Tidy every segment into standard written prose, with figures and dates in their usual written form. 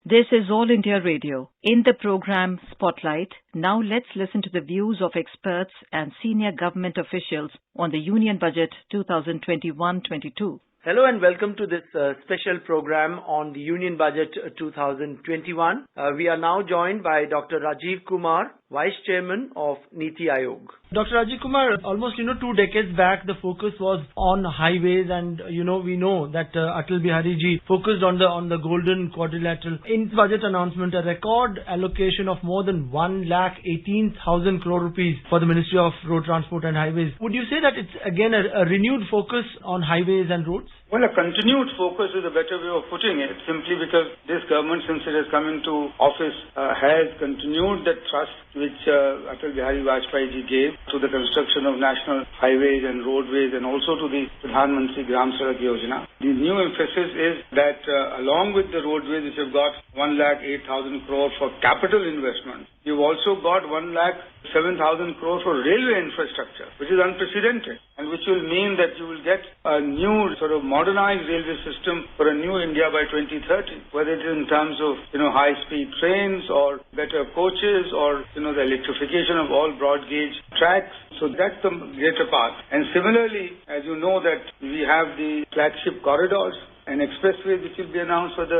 This is All India Radio. In the program Spotlight, now let's listen to the views of experts and senior government officials on the Union Budget 2021-22. Hello and welcome to this special program on the Union Budget 2021. We are now joined by Dr. Rajiv Kumar, Vice Chairman of Niti Aayog. Dr. Rajiv Kumar, almost 2 decades back the focus was on highways, and we know that Atal Bihari ji focused on the golden quadrilateral. In budget announcement, a record allocation of more than 1,18,000 crore rupees for the Ministry of Road Transport and Highways. Would you say that it's again a renewed focus on highways and roads? Well, a continued focus is a better way of putting it, simply because this government, since it has come into office, has continued the trust which Atal Bihari Vajpayee ji gave to the construction of national highways and roadways, and also to the Pradhan Mantri Gram Sadak Yojana. The new emphasis is that along with the roadways, which have got 1,08,000 crore for capital investment, you've also got 1,07,000 crore for railway infrastructure, which is unprecedented, and which will mean that you will get a new sort of modernized railway system for a new India by 2030, whether it is in terms of high-speed trains or better coaches or the electrification of all broad gauge tracks. So that's the greater part. And similarly, as you know, that we have the flagship corridors and expressways which will be announced for the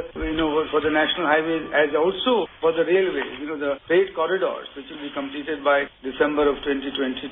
for the national highways, as also for the railways, the freight corridors which will be completed by December of 2022.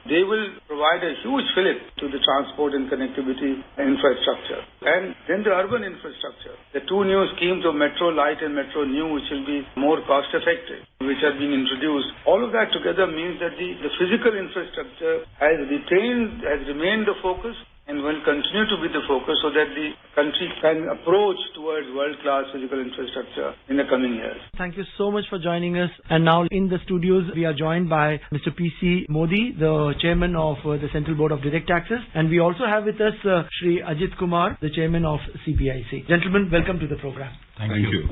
They will provide a huge fillip to the transport and connectivity infrastructure. And then the urban infrastructure, the 2 new schemes of Metro Light and Metro New, which will be more cost effective, which are being introduced. All of that together means that the physical infrastructure has remained the focus and will continue to be the focus, so that the country can approach towards world-class physical infrastructure in the coming years. Thank you so much for joining us. And now in the studios, we are joined by Mr. P.C. Modi, the Chairman of the Central Board of Direct Taxes. And we also have with us Shri Ajit Kumar, the Chairman of CBIC. Gentlemen, welcome to the program. Thank you.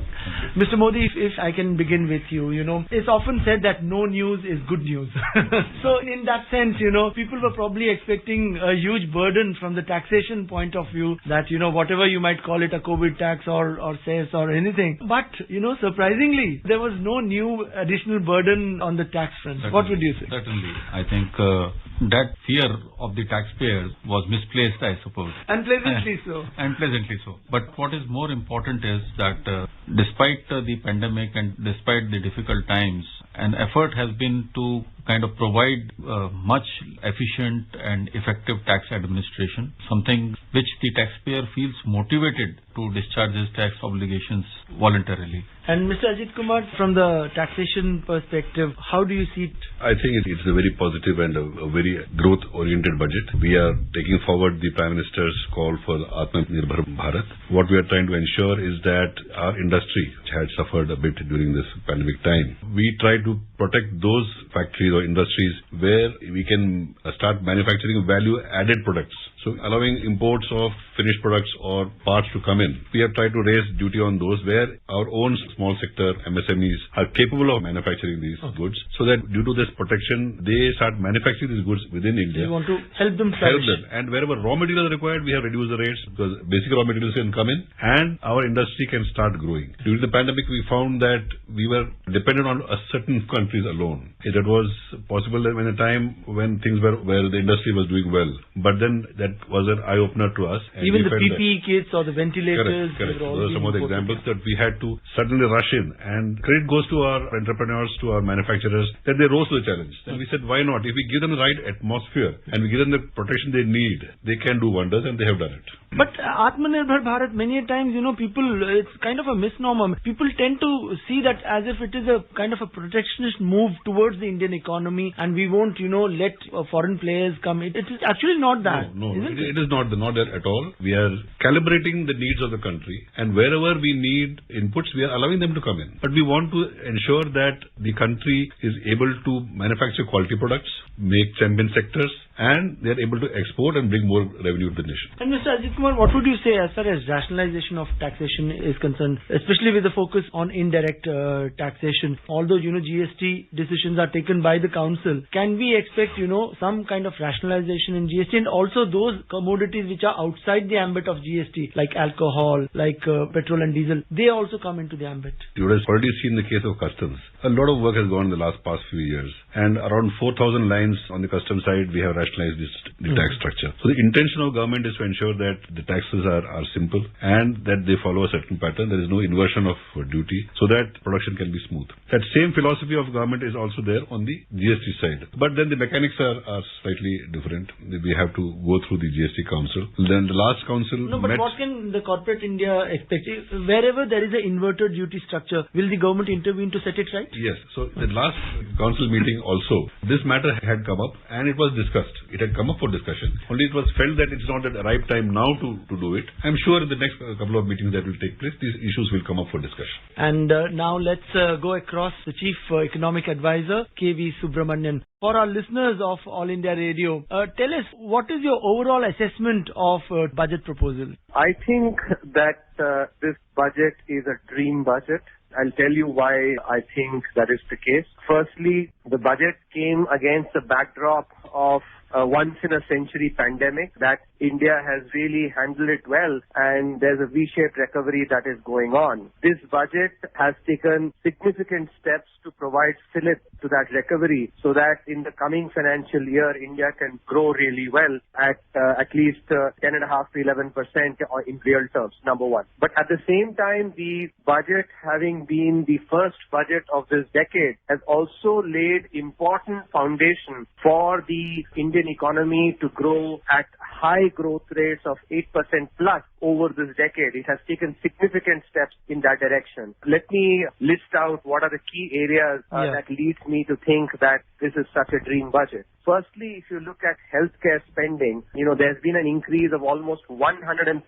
Mr. Modi, if I can begin with you, it's often said that no news is good news. So in that sense, people were probably expecting a huge burden from the taxation point of view, that, whatever you might call it, a COVID tax or cess or anything. But, surprisingly, there was no new additional burden on the tax front. Certainly, what would you say? Certainly. I think that fear of the taxpayers was misplaced, I suppose. Unpleasantly so. Unpleasantly so. But what is more important is that despite the pandemic and despite the difficult times, an effort has been to kind of provide much efficient and effective tax administration, something which the taxpayer feels motivated to discharge his tax obligations voluntarily. And Mr. Ajit Kumar, from the taxation perspective, how do you see it? I think it's a very positive and a very growth-oriented budget. We are taking forward the Prime Minister's call for Atmanirbhar Bharat. What we are trying to ensure is that our industry, which had suffered a bit during this pandemic time, we try to protect those factories or industries where we can start manufacturing value-added products. So allowing imports of finished products or parts to come in. We have tried to raise duty on those where our own small sector MSMEs are capable of manufacturing these goods, so that due to this protection, they start manufacturing these goods within India. We want to help them flourish. And wherever raw materials are required, we have reduced the rates, because basic raw materials can come in and our industry can start growing. During the pandemic, we found that we were dependent on a certain countries alone. That was possible when a time when things were where the industry was doing well. But then that was an eye-opener to us. Even the PPE kits or the ventilators. Correct. Those are some of the examples that we had to suddenly rush in. And credit goes to our entrepreneurs, to our manufacturers, that they rose to the challenge. And we said, why not? If we give them the right atmosphere and we give them the protection they need, they can do wonders, and they have done it. But Atmanirbhar Bharat, many times, people, it's kind of a misnomer. People tend to see that as if it is a kind of a protectionist move towards the Indian economy, and we won't, let foreign players come. It is actually not that. No, it is not that at all. We are calibrating the needs of the country, and wherever we need inputs, we are allowing them to come in. But we want to ensure that the country is able to manufacture quality products, make champion sectors, and they are able to export and bring more revenue to the nation. And Mr. Ajit Kumar, what would you say as far as rationalization of taxation is concerned, especially with the focus on indirect taxation? Although, GST decisions are taken by the council, can we expect, some kind of rationalization in GST, and also those commodities which are outside the ambit of GST, like alcohol, like petrol and diesel, they also come into the ambit? You would have already seen the case of customs. A lot of work has gone in the past few years, and around 4,000 lines on the customs side, we have rationalized the tax structure. So the intention of government is to ensure that the taxes are simple and that they follow a certain pattern. There is no inversion of duty, so that production can be smooth. That same philosophy of government is also there on the GST side. But then the mechanics are slightly different. We have to go through the GST council. Then the last council but what can the corporate India expect? Wherever there is an inverted duty structure, will the government intervene to set it right? Yes. So the last council meeting also, this matter had come up and it was discussed. It had come up for discussion. Only it was felt that it's not the right time now to do it. I'm sure in the next couple of meetings that will take place, these issues will come up for discussion. And now let's go across the Chief Economic Advisor, K.V. Subramanian. For our listeners of All India Radio, tell us, what is your overall assessment of budget proposal? I think that this budget is a dream budget. I'll tell you why I think that is the case. Firstly, the budget came against the backdrop of a once-in-a-century pandemic that India has really handled it well, and there's a V-shaped recovery that is going on. This budget has taken significant steps to provide fillip to that recovery so that in the coming financial year, India can grow really well at least 10.5 to 11% in real terms, number one. But at the same time, the budget, having been the first budget of this decade, has also laid important foundation for the Indian economy to grow at high growth rates of 8% plus over this decade. It has taken significant steps in that direction. Let me list out what are the key areas that leads me to think that this is such a dream budget. Firstly, if you look at healthcare spending, there's been an increase of almost 140%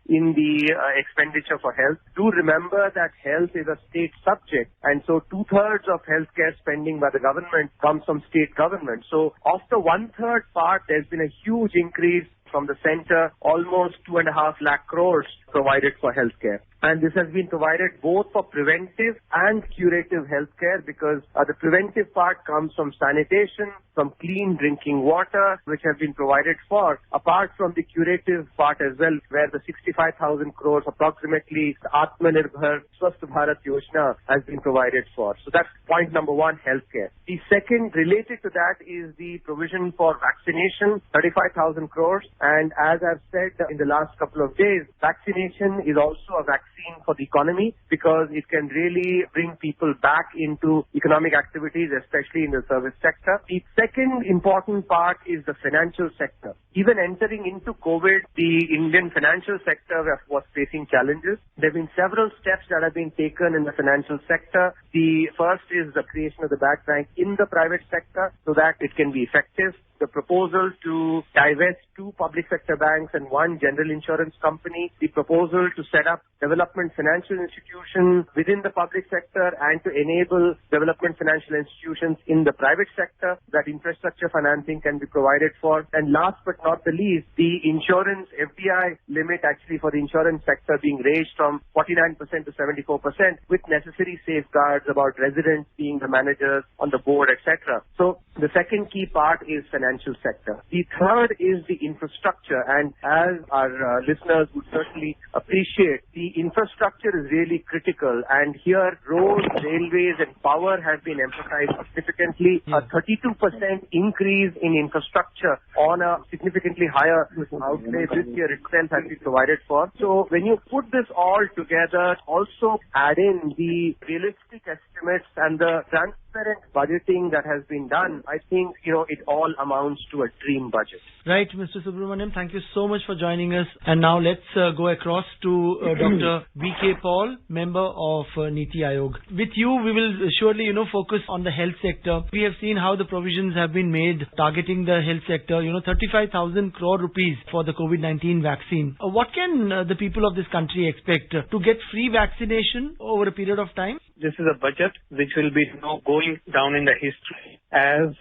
in the expenditure for health. Do remember that health is a state subject, and so 2/3 of healthcare spending by the government comes from state government. So of the 1/3 part, there's been a huge increase from the center, almost 2.5 lakh crores provided for healthcare. And this has been provided both for preventive and curative healthcare, because the preventive part comes from sanitation, from clean drinking water, which have been provided for, apart from the curative part as well, where the 65,000 crores approximately, the Atmanirbhar Swasth Bharat Yojana has been provided for. So that's point number one, healthcare. The second related to that is the provision for vaccination, 35,000 crores. And as I've said in the last couple of days, vaccination is also a vaccine for the economy, because it can really bring people back into economic activities, especially in the service sector. The second important part is the financial sector. Even entering into COVID, the Indian financial sector was facing challenges. There have been several steps that have been taken in the financial sector. The first is the creation of the bad bank in the private sector so that it can be effective. The proposal to divest 2 public sector banks and 1 general insurance company. The proposal to set up development financial institutions within the public sector and to enable development financial institutions in the private sector, that infrastructure financing can be provided for. And last but not the least, the insurance FDI limit actually for the insurance sector being raised from 49% to 74% with necessary safeguards about residents being the managers on the board, etc. So the second key part is financial sector. The third is the infrastructure, and as our listeners would certainly appreciate, the infrastructure is really critical, and here roads, railways and power have been emphasized significantly. A 32% increase in infrastructure on a significantly higher outlay this year itself has been provided for. So when you put this all together, also add in the realistic estimates and the transparent budgeting that has been done, I think, it all amounts to a dream budget. Right, Mr. Subramaniam, thank you so much for joining us. And now let's go across to Dr. V.K. Paul, member of Niti Aayog. With you, we will surely, focus on the health sector. We have seen how the provisions have been made targeting the health sector, 35,000 crore rupees for the COVID-19 vaccine. What can the people of this country expect? To get free vaccination over a period of time? This is a budget which will be going down in the history as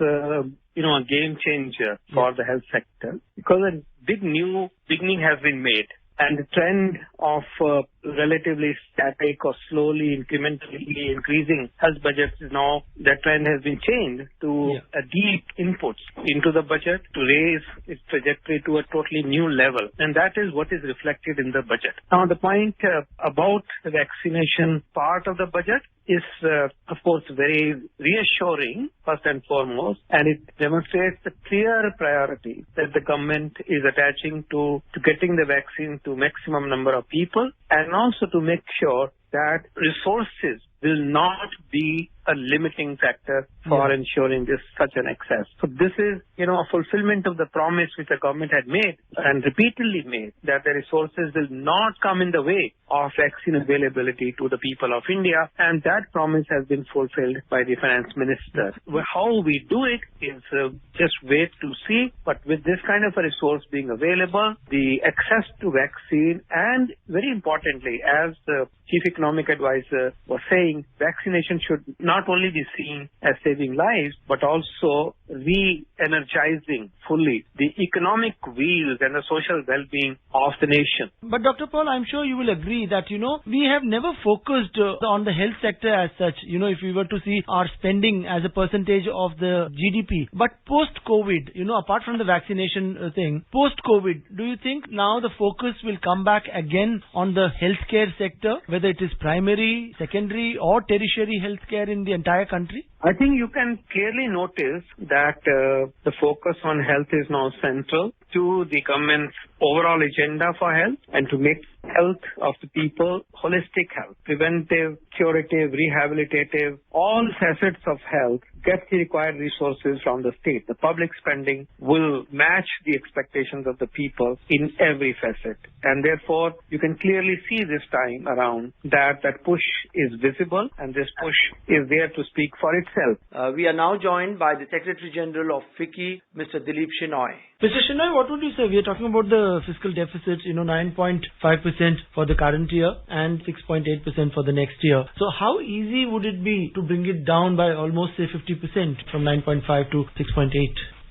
a game changer for the health sector because a big new beginning has been made. And the trend of relatively static or slowly incrementally increasing health budgets is now, that trend has been changed to a deep inputs into the budget to raise its trajectory to a totally new level. And that is what is reflected in the budget. Now, the point about the vaccination part of the budget is, of course, very reassuring, first and foremost, and it demonstrates the clear priority that the government is attaching to getting the vaccine to maximum number of people, and also to make sure that resources will not be a limiting factor for ensuring this such an access. So this is, a fulfillment of the promise which the government had made and repeatedly made, that the resources will not come in the way of vaccine availability to the people of India, and that promise has been fulfilled by the finance minister. How we do it is just wait to see, but with this kind of a resource being available, the access to vaccine, and very importantly, as the Chief Economic Advisor was saying, vaccination should not only be seen as saving lives, but also re-energizing fully the economic wheels and the social well-being of the nation. But Dr. Paul, I'm sure you will agree that, we have never focused on the health sector as such, if we were to see our spending as a percentage of the GDP. But post-COVID, apart from the vaccination thing, post-COVID, do you think now the focus will come back again on the healthcare sector, whether it is primary, secondary or tertiary healthcare in the entire country? I think you can clearly notice that the focus on health is now central to the government's overall agenda for health, and to make health of the people holistic health, preventive, curative, rehabilitative, all facets of health get the required resources from the state. The public spending will match the expectations of the people in every facet. And therefore, you can clearly see this time around that push is visible, and this push is there to speak for itself. We are now joined by the Secretary General of FICCI, Mr. Dilip Shenoy. Mr. Shenoy, what would you say? We are talking about the fiscal deficits, 9.5% for the current year and 6.8% for the next year. So how easy would it be to bring it down by almost, say, 50% from 9.5 to 6.8?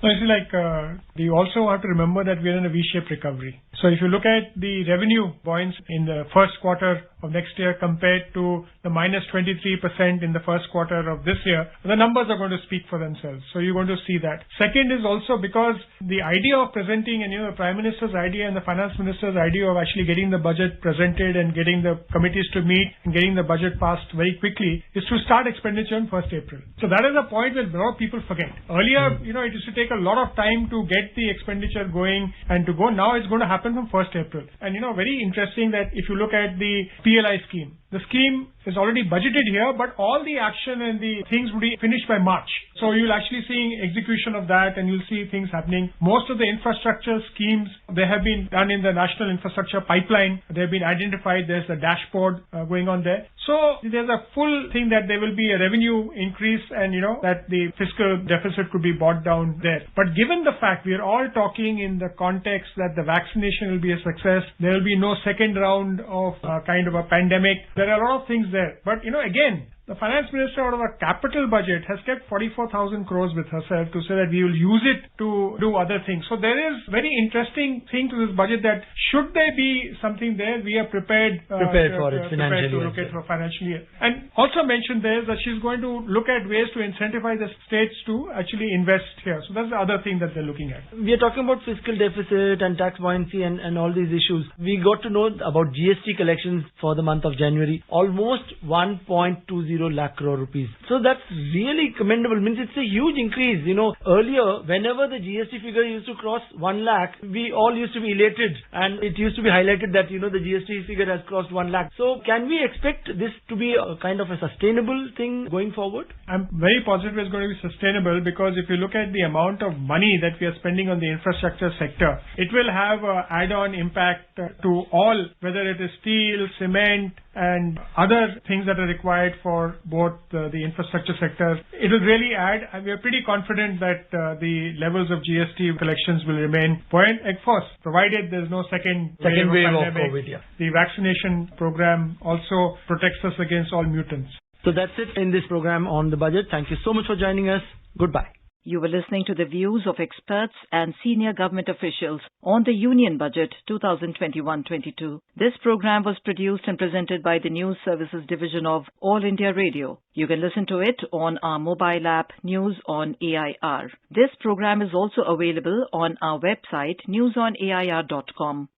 No, you also have to remember that we are in a V-shaped recovery. So if you look at the revenue buoyancy in the first quarter of next year compared to the minus 23% in the first quarter of this year, the numbers are going to speak for themselves. So you're going to see that. Second is also because the idea of presenting, and the Prime Minister's idea and the Finance Minister's idea of actually getting the budget presented and getting the committees to meet and getting the budget passed very quickly is to start expenditure on 1st April. So that is a point that a lot of people forget. Earlier, it used to take a lot of time to get the expenditure going and to go. Now it's going to happen from 1st April. And very interesting that if you look at the PLI scheme, the scheme is already budgeted here, but all the action and the things will be finished by March. So you'll actually see execution of that, and you'll see things happening. Most of the infrastructure schemes, they have been done in the National Infrastructure Pipeline. They have been identified. There's a dashboard going on there. So there's a full thing that there will be a revenue increase, and that the fiscal deficit could be brought down there. But given the fact we are all talking in the context that the vaccination will be a success, there will be no second round of kind of a pandemic. There are a lot of things there. But, again, the finance minister out of a capital budget has kept 44,000 crores with herself to say that we will use it to do other things. So there is very interesting thing to this budget that should there be something there, we are prepared for it financially. To look at for financial year. And also mentioned there is that she's going to look at ways to incentivize the states to actually invest here. So that's the other thing that they're looking at. We are talking about fiscal deficit and tax buoyancy and all these issues. We got to know about GST collections for the month of January. Almost 1.20 lakh crore rupees. So that's really commendable. Means it's a huge increase. Earlier, whenever the GST figure used to cross 1 lakh, we all used to be elated, and it used to be highlighted that, the GST figure has crossed 1 lakh. So can we expect this to be a kind of a sustainable thing going forward? I'm very positive it's going to be sustainable, because if you look at the amount of money that we are spending on the infrastructure sector, it will have an add-on impact to all, whether it is steel, cement, and other things that are required for both the infrastructure sector. It will really add, and we are pretty confident that the levels of GST collections will remain buoyant, of course, provided there is no second wave of COVID. The vaccination program also protects us against all mutants. So that's it in this program on the budget. Thank you so much for joining us. Goodbye. You were listening to the views of experts and senior government officials on the Union Budget 2021-22. This program was produced and presented by the News Services Division of All India Radio. You can listen to it on our mobile app News on AIR. This program is also available on our website newsonair.com.